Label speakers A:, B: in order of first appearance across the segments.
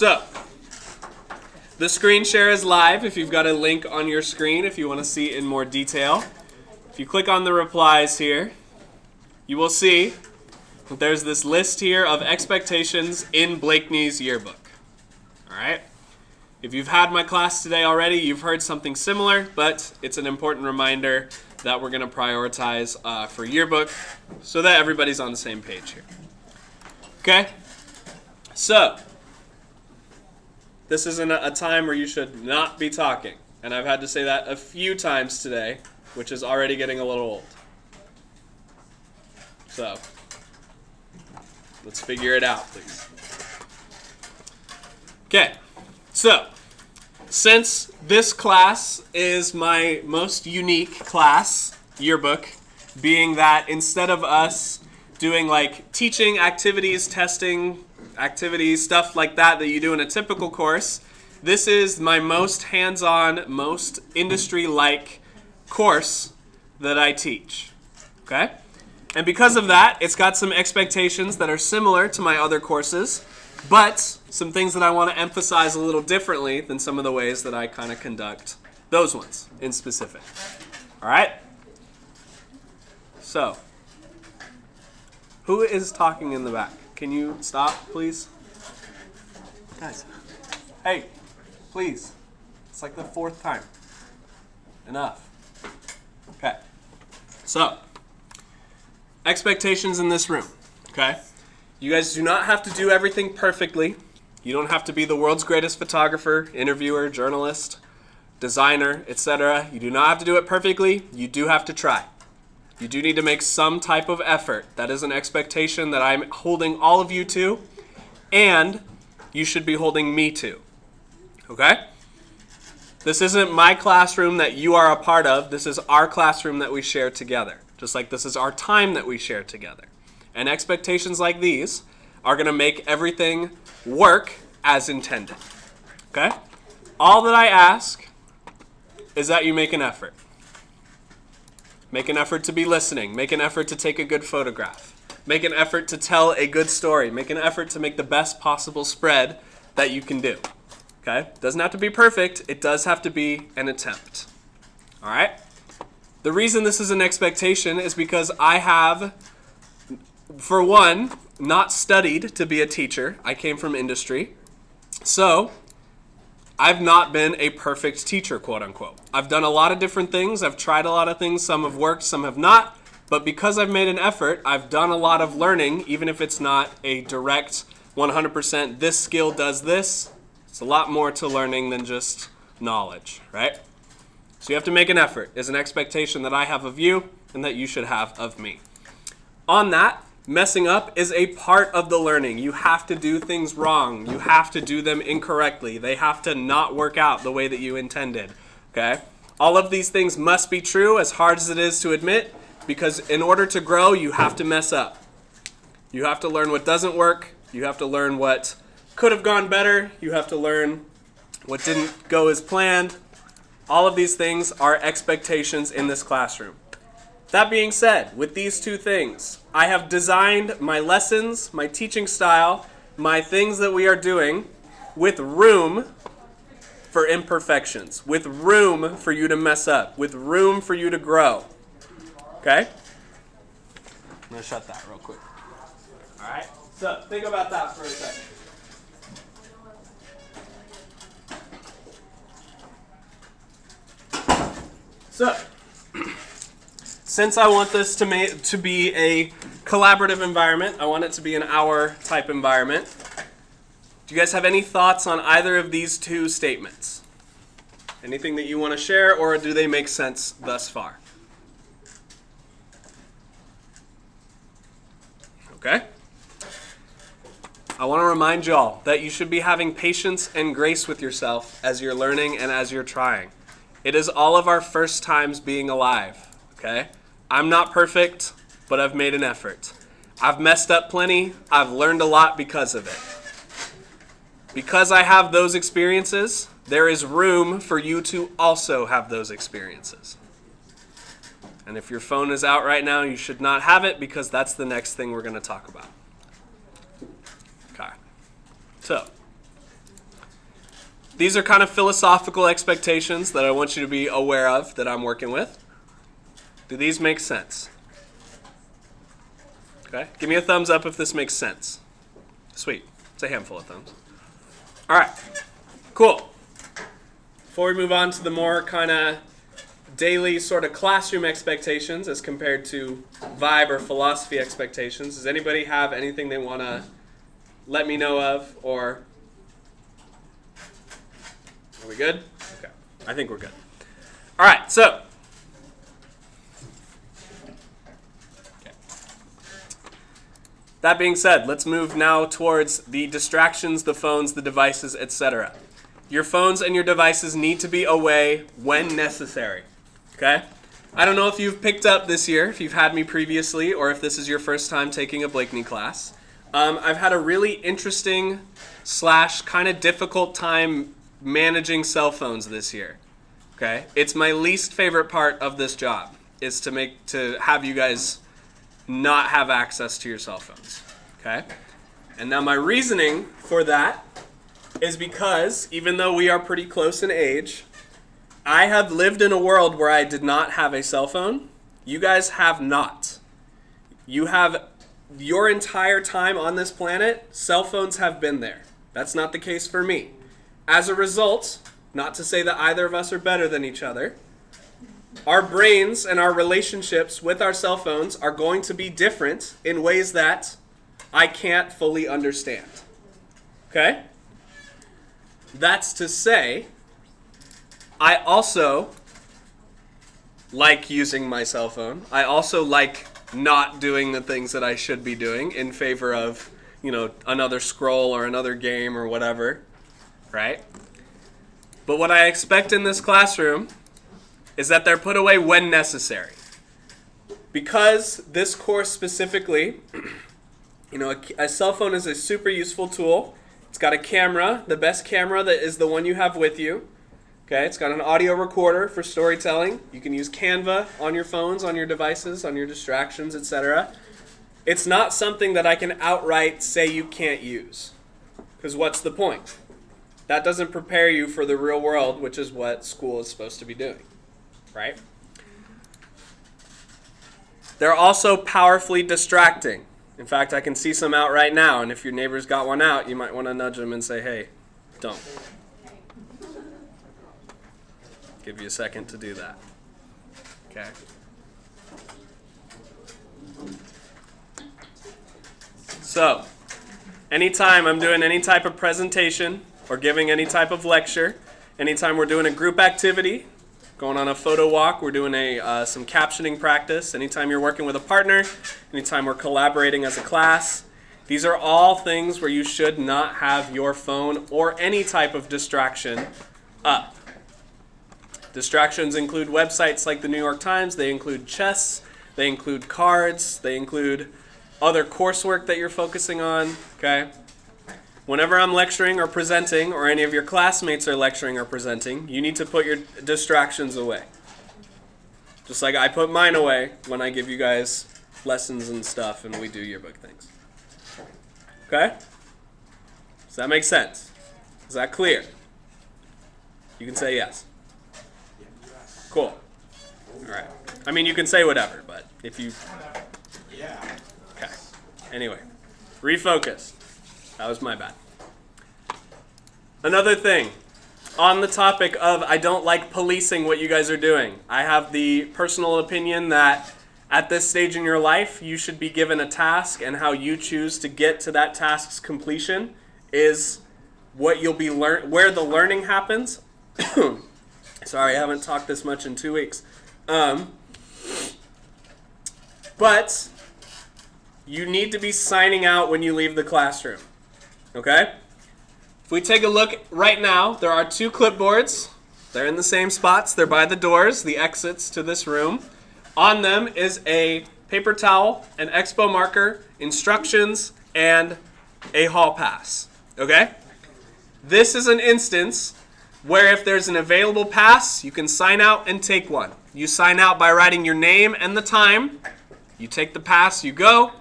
A: So, the screen share is live if you've got a link on your screen if you want to see it in more detail. If you click on the replies here, you will see that there's this list here of expectations in Blakeney's yearbook. All right? If you've had my class today already, you've heard something similar, but it's an important reminder that we're going to prioritize for yearbook so that everybody's on the same page here. Okay? So, this isn't a time where you should not be talking. And I've had to say that a few times today, which is already getting a little old. So, let's figure it out, please. Okay, so, since this class is my most unique class, yearbook, being that instead of us doing like teaching activities, testing activities, stuff like that you do in a typical course, this is my most hands-on, most industry-like course that I teach. Okay? And because of that, it's got some expectations that are similar to my other courses, but some things that I want to emphasize a little differently than some of the ways that I kind of conduct those ones in specific. All right? So, who is talking in the back? Can you stop, please? Guys. Hey, please. It's like the fourth time. Enough. Okay. So, expectations in this room. Okay? You guys do not have to do everything perfectly. You don't have to be the world's greatest photographer, interviewer, journalist, designer, etc. You do not have to do it perfectly. You do have to try. You do need to make some type of effort. That is an expectation that I'm holding all of you to, and you should be holding me to. Okay? This isn't my classroom that you are a part of. This is our classroom that we share together. Just like this is our time that we share together. And expectations like these are going to make everything work as intended. Okay? All that I ask is that you make an effort. Make an effort to be listening. Make an effort to take a good photograph. Make an effort to tell a good story. Make an effort to make the best possible spread that you can do. Okay? Doesn't have to be perfect. It does have to be an attempt. All right? The reason this is an expectation is because I have, for one, not studied to be a teacher. I came from industry. So, I've not been a perfect teacher, quote unquote. I've done a lot of different things. I've tried a lot of things. Some have worked, some have not. But because I've made an effort, I've done a lot of learning, even if it's not a direct 100% this skill does this. It's a lot more to learning than just knowledge, right? So you have to make an effort. It's an expectation that I have of you and that you should have of me. On that, messing up is a part of the learning. You have to do things wrong. You have to do them incorrectly. They have to not work out the way that you intended. Okay? All of these things must be true, as hard as it is to admit, because in order to grow, you have to mess up. You have to learn what doesn't work. You have to learn what could have gone better. You have to learn what didn't go as planned. All of these things are expectations in this classroom. That being said, with these two things, I have designed my lessons, my teaching style, my things that we are doing with room for imperfections, with room for you to mess up, with room for you to grow. Okay? I'm going to shut that real quick. All right? So think about that for a second. So, since I want this to be a collaborative environment, I want it to be an hour type environment. Do you guys have any thoughts on either of these two statements? Anything that you want to share, or do they make sense thus far? Okay. I want to remind y'all that you should be having patience and grace with yourself as you're learning and as you're trying. It is all of our first times being alive, okay? I'm not perfect, but I've made an effort. I've messed up plenty. I've learned a lot because of it. Because I have those experiences, there is room for you to also have those experiences. And if your phone is out right now, you should not have it, because that's the next thing we're going to talk about. Okay. So, these are kind of philosophical expectations that I want you to be aware of that I'm working with. Do these make sense? Okay, give me a thumbs up if this makes sense. Sweet, it's a handful of thumbs. All right, cool. Before we move on to the more kind of daily sort of classroom expectations as compared to vibe or philosophy expectations, does anybody have anything they want to let me know of, or are we good? Okay, I think we're good. All right, so that being said, let's move now towards the distractions, the phones, the devices, etc. Your phones and your devices need to be away when necessary, okay? I don't know if you've picked up this year, if you've had me previously, or if this is your first time taking a Blakeney class. I've had a really interesting / kind of difficult time managing cell phones this year, okay? It's my least favorite part of this job, is to have you guys not have access to your cell phones, okay? And now my reasoning for that is because even though we are pretty close in age, I have lived in a world where I did not have a cell phone. You guys have not. You have your entire time on this planet, cell phones have been there. That's not the case for me. As a result, not to say that either of us are better than each other, our brains and our relationships with our cell phones are going to be different in ways that I can't fully understand. Okay? That's to say, I also like using my cell phone. I also like not doing the things that I should be doing in favor of, another scroll or another game or whatever, right? But what I expect in this classroom is that they're put away when necessary. Because this course specifically, a cell phone is a super useful tool. It's got a camera. The best camera that is the one you have with you. Okay, it's got an audio recorder for storytelling. You can use Canva on your phones, on your devices, on your distractions, etc. It's not something that I can outright say you can't use. Because what's the point? That doesn't prepare you for the real world, which is what school is supposed to be doing. Right? They're also powerfully distracting. In fact, I can see some out right now, and if your neighbor's got one out, you might want to nudge them and say, hey, don't. Give you a second to do that. Okay? So, anytime I'm doing any type of presentation or giving any type of lecture, anytime we're doing a group activity, going on a photo walk, we're doing some captioning practice, anytime you're working with a partner, anytime we're collaborating as a class, these are all things where you should not have your phone or any type of distraction up. Distractions include websites like the New York Times, they include chess, they include cards, they include other coursework that you're focusing on, okay? Whenever I'm lecturing or presenting, or any of your classmates are lecturing or presenting, you need to put your distractions away. Just like I put mine away when I give you guys lessons and stuff and we do yearbook things. Okay? Does that make sense? Is that clear? You can say yes. Cool. All right. I mean, you can say whatever, but if you... Okay. Anyway, refocus. That was my bad. Another thing, on the topic of I don't like policing what you guys are doing. I have the personal opinion that at this stage in your life, you should be given a task, and how you choose to get to that task's completion is what you'll be where the learning happens. Sorry, I haven't talked this much in 2 weeks. But you need to be signing out when you leave the classroom. Okay? If we take a look right now, there are 2 clipboards. They're in the same spots. They're by the doors, the exits to this room. On them is a paper towel, an expo marker, instructions, and a hall pass. Okay? This is an instance where if there's an available pass, you can sign out and take one. You sign out by writing your name and the time. You take the pass, you go,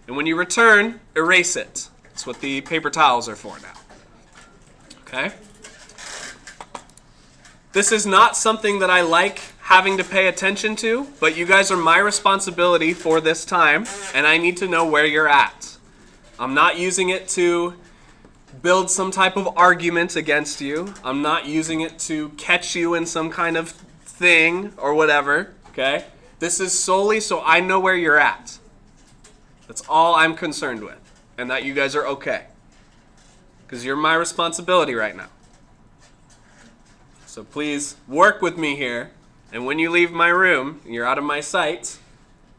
A: and when you return, erase it. That's what the paper towels are for now. Okay? This is not something that I like having to pay attention to, but you guys are my responsibility for this time, and I need to know where you're at. I'm not using it to build some type of argument against you. I'm not using it to catch you in some kind of thing or whatever, okay? This is solely so I know where you're at. That's all I'm concerned with, and that you guys are okay. Because you're my responsibility right now. So please work with me here, and when you leave my room, and you're out of my sight,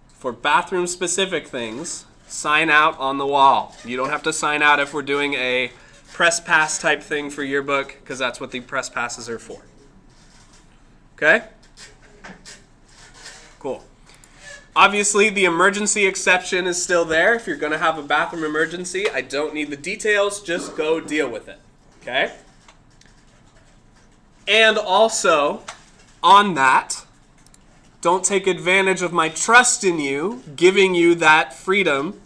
A: for bathroom-specific things, sign out on the wall. You don't have to sign out if we're doing a press pass type thing for yearbook, because that's what the press passes are for. Okay? Cool. Obviously, the emergency exception is still there. If you're going to have a bathroom emergency, I don't need the details. Just go deal with it. Okay? And also, on that, don't take advantage of my trust in you, giving you that freedom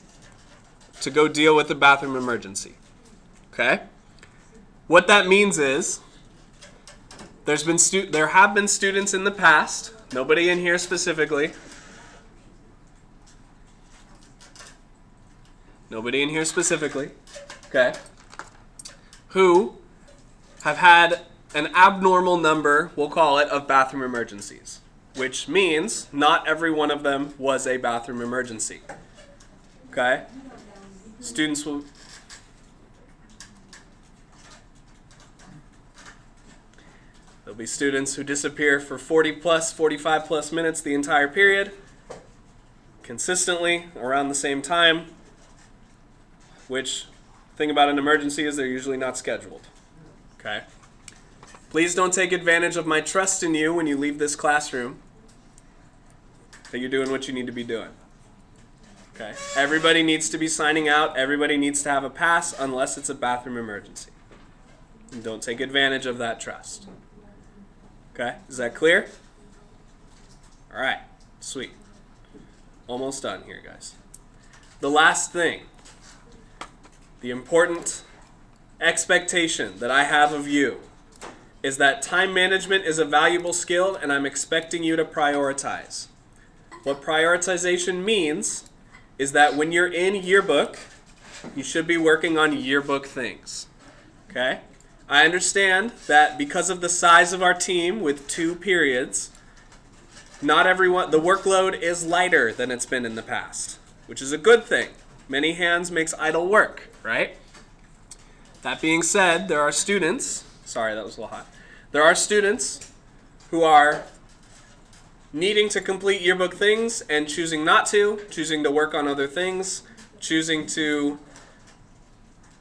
A: to go deal with the bathroom emergency. Okay? What that means is, there have been students in the past, nobody in here specifically, okay, who have had an abnormal number, we'll call it, of bathroom emergencies, which means not every one of them was a bathroom emergency. Okay? Students will... There'll be students who disappear for 40 plus, 45 plus minutes the entire period, consistently around the same time, which, thing about an emergency is they're usually not scheduled. Okay? Please don't take advantage of my trust in you when you leave this classroom, that you're doing what you need to be doing. Okay? Everybody needs to be signing out. Everybody needs to have a pass unless it's a bathroom emergency. And don't take advantage of that trust. Okay? Is that clear? All right. Sweet. Almost done here, guys. The last thing, the important expectation that I have of you is that time management is a valuable skill, and I'm expecting you to prioritize. What prioritization means is that when you're in yearbook, you should be working on yearbook things. Okay? I understand that because of the size of our team with 2 periods, not everyone, the workload is lighter than it's been in the past, which is a good thing. Many hands makes idle work, right? That being said, there are students, sorry, that was a little hot. There are students who are needing to complete yearbook things and choosing not to, choosing to work on other things, choosing to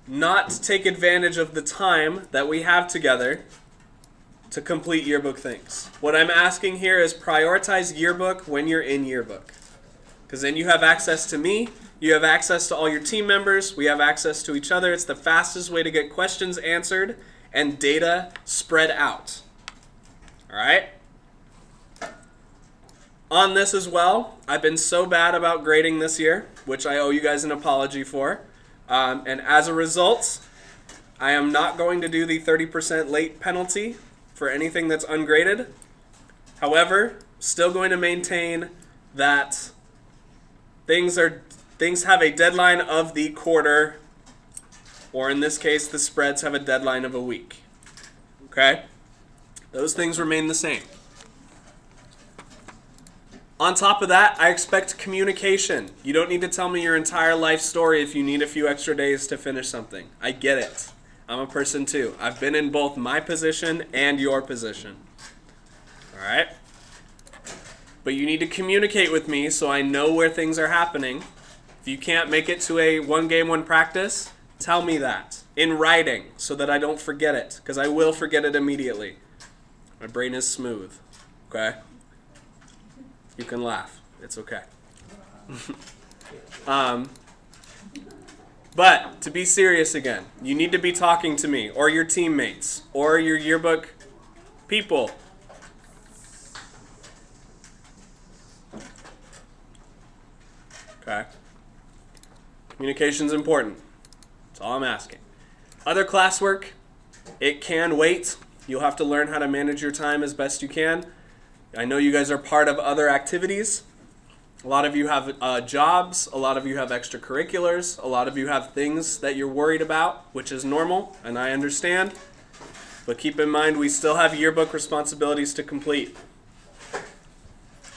A: not take advantage of the time that we have together to complete yearbook things. What I'm asking here is prioritize yearbook when you're in yearbook. Because then you have access to me, you have access to all your team members, we have access to each other. It's the fastest way to get questions answered and data spread out. All right? On this as well, I've been so bad about grading this year, which I owe you guys an apology for. And as a result, I am not going to do the 30% late penalty for anything that's ungraded. However, still going to maintain that things have a deadline of the quarter, or in this case, the spreads have a deadline of a week. Okay? Those things remain the same. On top of that, I expect communication. You don't need to tell me your entire life story if you need a few extra days to finish something. I get it. I'm a person too. I've been in both my position and your position. All right? But you need to communicate with me so I know where things are happening. If you can't make it to a 1 game, 1 practice, tell me that in writing so that I don't forget it, because I will forget it immediately. My brain is smooth. Okay? You can laugh. It's okay. But to be serious again, you need to be talking to me or your teammates or your yearbook people. Okay? Communication's important. That's all I'm asking. Other classwork, it can wait. You'll have to learn how to manage your time as best you can. I know you guys are part of other activities. A lot of you have jobs. A lot of you have extracurriculars. A lot of you have things that you're worried about, which is normal, and I understand. But keep in mind, we still have yearbook responsibilities to complete.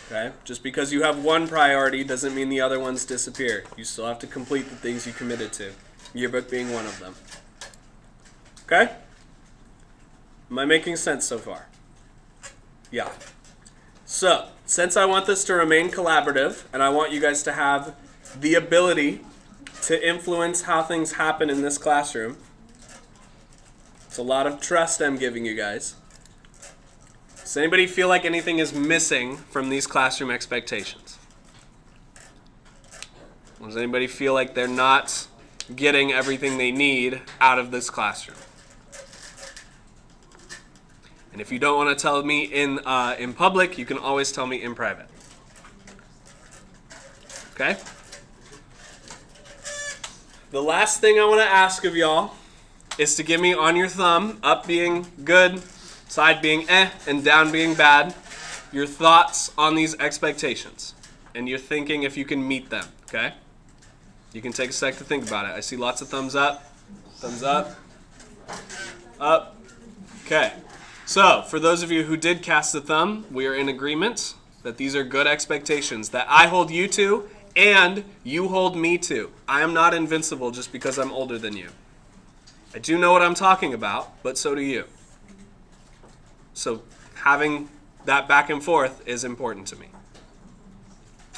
A: Okay? Just because you have one priority doesn't mean the other ones disappear. You still have to complete the things you committed to. Yearbook being one of them. Okay? Am I making sense so far? Yeah. So, since I want this to remain collaborative, and I want you guys to have the ability to influence how things happen in this classroom, it's a lot of trust I'm giving you guys. Does anybody feel like anything is missing from these classroom expectations? Does anybody feel like they're not getting everything they need out of this classroom? And if you don't want to tell me in public, you can always tell me in private. Okay? The last thing I want to ask of y'all is to give me on your thumb, up being good, side being and down being bad, your thoughts on these expectations. And you're thinking if you can meet them, okay? You can take a sec to think about it. I see lots of thumbs up. Thumbs up. Up. Okay. So, for those of you who did cast the thumb, we are in agreement that these are good expectations that I hold you to and you hold me to. I am not invincible just because I'm older than you. I do know what I'm talking about, but so do you. So, having that back and forth is important to me.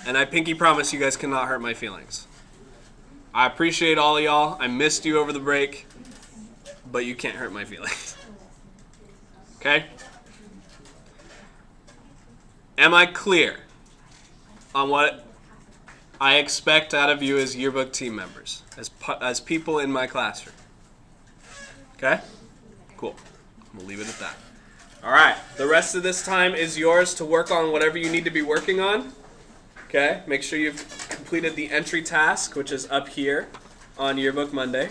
A: And I pinky promise you guys cannot hurt my feelings. I appreciate all of y'all. I missed you over the break, but you can't hurt my feelings. Okay? Am I clear on what I expect out of you as yearbook team members, as people in my classroom? Okay? Cool. We'll leave it at that. All right. The rest of this time is yours to work on whatever you need to be working on. Okay? Make sure you've completed the entry task, which is up here on Yearbook Monday.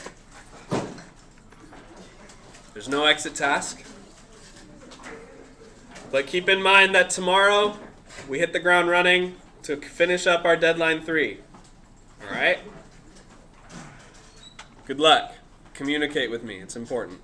A: There's no exit task. But keep in mind that tomorrow we hit the ground running to finish up our deadline 3. All right? Good luck. Communicate with me. It's important.